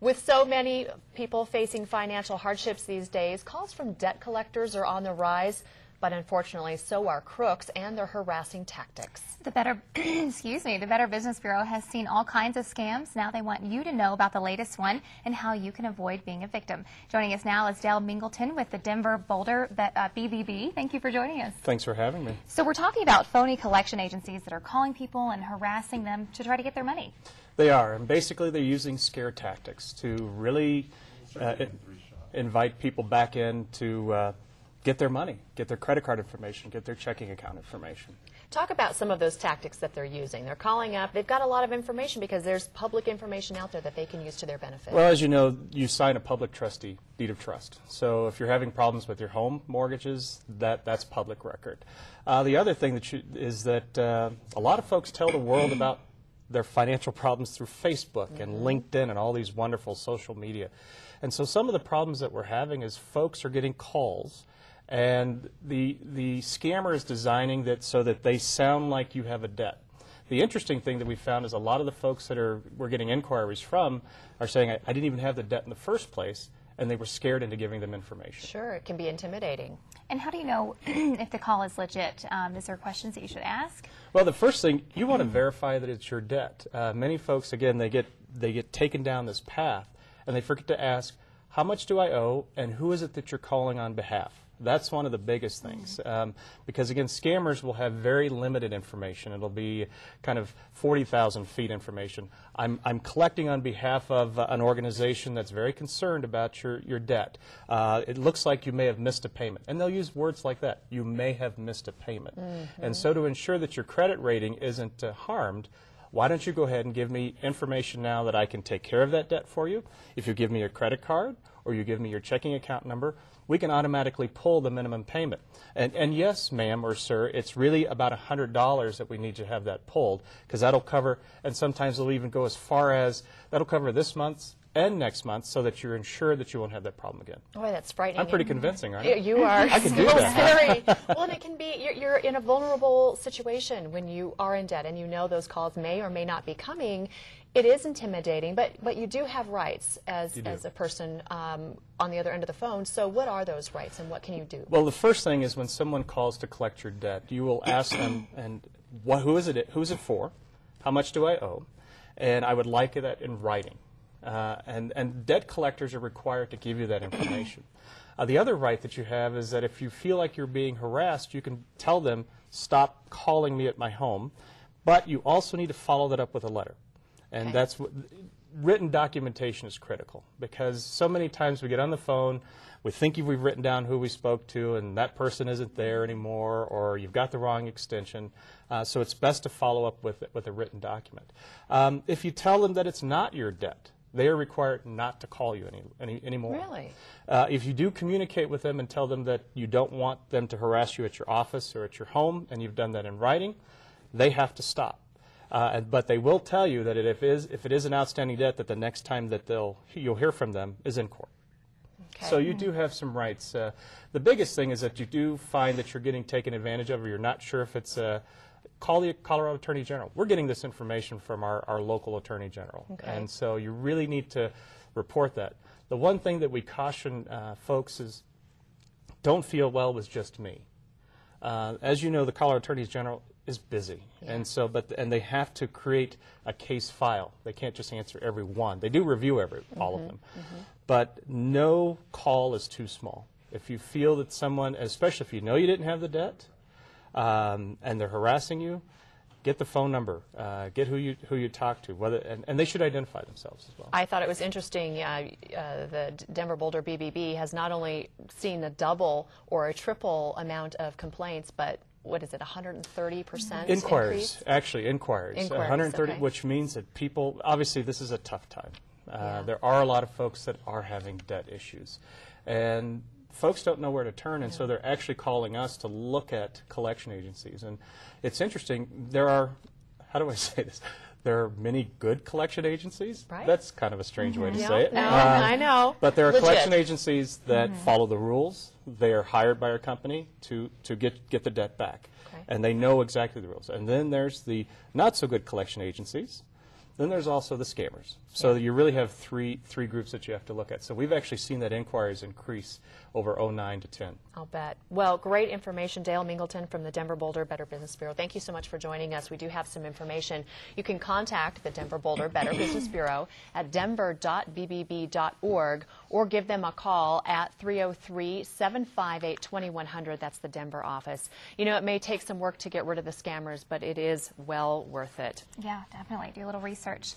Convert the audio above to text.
With so many people facing financial hardships these days, calls from debt collectors are on the rise, but unfortunately so are crooks and their harassing tactics. The Better Business Bureau has seen all kinds of scams. Now they want you to know about the latest one and how you can avoid being a victim. Joining us now is Dale Mingilton with the Denver Boulder BBB. Thank you for joining us. Thanks for having me. So we're talking about phony collection agencies that are calling people and harassing them to try to get their money. They are, and basically they're using scare tactics to really invite people back in to get their money, get their credit card information, get their checking account information. Talk about some of those tactics that they're using. They're calling up, they've got a lot of information because there's public information out there that they can use to their benefit. Well, as you know, you sign a public trustee deed of trust. So if you're having problems with your home mortgages, that's public record. The other thing is that a lot of folks tell the world about their financial problems through Facebook and LinkedIn and all these wonderful social media. And so some of the problems that we're having is folks are getting calls, and the scammer is designing that so that they sound like you have a debt. The interesting thing that we found is a lot of the folks that we're getting inquiries from are saying, I didn't even have the debt in the first place, and they were scared into giving them information. Sure, it can be intimidating. And how do you know if the call is legit? Is there questions that you should ask? Well, the first thing, you want to verify that it's your debt. Many folks, again, they get taken down this path, and they forget to ask, how much do I owe, and who is it that you're calling on behalf? That's one of the biggest things, because again, scammers will have very limited information. It'll be kind of 40,000 feet information. I'm collecting on behalf of an organization that's very concerned about your debt. It looks like you may have missed a payment, and they'll use words like that. You may have missed a payment, and so to ensure that your credit rating isn't harmed, why don't you go ahead and give me information now that I can take care of that debt for you? If you give me your credit card or you give me your checking account number, we can automatically pull the minimum payment. And yes, ma'am or sir, it's really about $100 that we need to have that pulled, because that'll cover, and sometimes it'll even go as far as, that'll cover this month's and next month, so that you're ensured that you won't have that problem again. Boy, that's frightening. I'm pretty convincing, aren't I? You are. I can do that. Well, and it can be, you're in a vulnerable situation when you are in debt and you know those calls may or may not be coming. It is intimidating, but you do have rights as a person on the other end of the phone. So what are those rights and what can you do? Well, the first thing is when someone calls to collect your debt, you will ask them, and who's it for? How much do I owe? And I would like that in writing. And debt collectors are required to give you that information. The other right that you have is that if you feel like you're being harassed, you can tell them, stop calling me at my home, but you also need to follow that up with a letter. And that's what, written documentation is critical, because so many times we get on the phone, we think we've written down who we spoke to, and that person isn't there anymore, or you've got the wrong extension. So it's best to follow up with a written document. If you tell them that it's not your debt, they are required not to call you anymore. Really? If you do communicate with them and tell them that you don't want them to harass you at your office or at your home, and you've done that in writing, they have to stop. But they will tell you that if it is an outstanding debt, that the next time that you'll hear from them is in court. Okay. So you do have some rights. The biggest thing is that you do find that you're getting taken advantage of, or you're not sure if it's call the Colorado Attorney General. We're getting this information from our local Attorney General. Okay. And so you really need to report that. The one thing that we caution folks is don't feel, well, it was just me. As you know, the Colorado Attorney General is busy, and so and they have to create a case file. They can't just answer every one. They do review all of them, but no call is too small. If you feel that someone, especially if you know you didn't have the debt, and they're harassing you, get the phone number, get who you talk to, and they should identify themselves as well. I thought it was interesting. The Denver Boulder BBB has not only seen a double or a triple amount of complaints, but what is it, 130% inquiries? Increase? Actually, inquiries. 130, okay. Which means that people, obviously, this is a tough time. There are a lot of folks that are having debt issues, and folks don't know where to turn, and so they're actually calling us to look at collection agencies. And it's interesting, there are, how do I say this? There are many good collection agencies. Right. That's kind of a strange way to say it. No, I know. But there are collection agencies that follow the rules. They are hired by our company to get the debt back. Okay. And they know exactly the rules. And then there's the not so good collection agencies Then there's also the scammers. So you really have three groups that you have to look at. So we've actually seen that inquiries increase over 09 to 10. I'll bet. Well, great information. Dale Mingilton from the Denver Boulder Better Business Bureau. Thank you so much for joining us. We do have some information. You can contact the Denver Boulder Better Business Bureau at denver.bbb.org or give them a call at 303-758-2100. That's the Denver office. You know, it may take some work to get rid of the scammers, but it is well worth it. Yeah, definitely. Do a little research.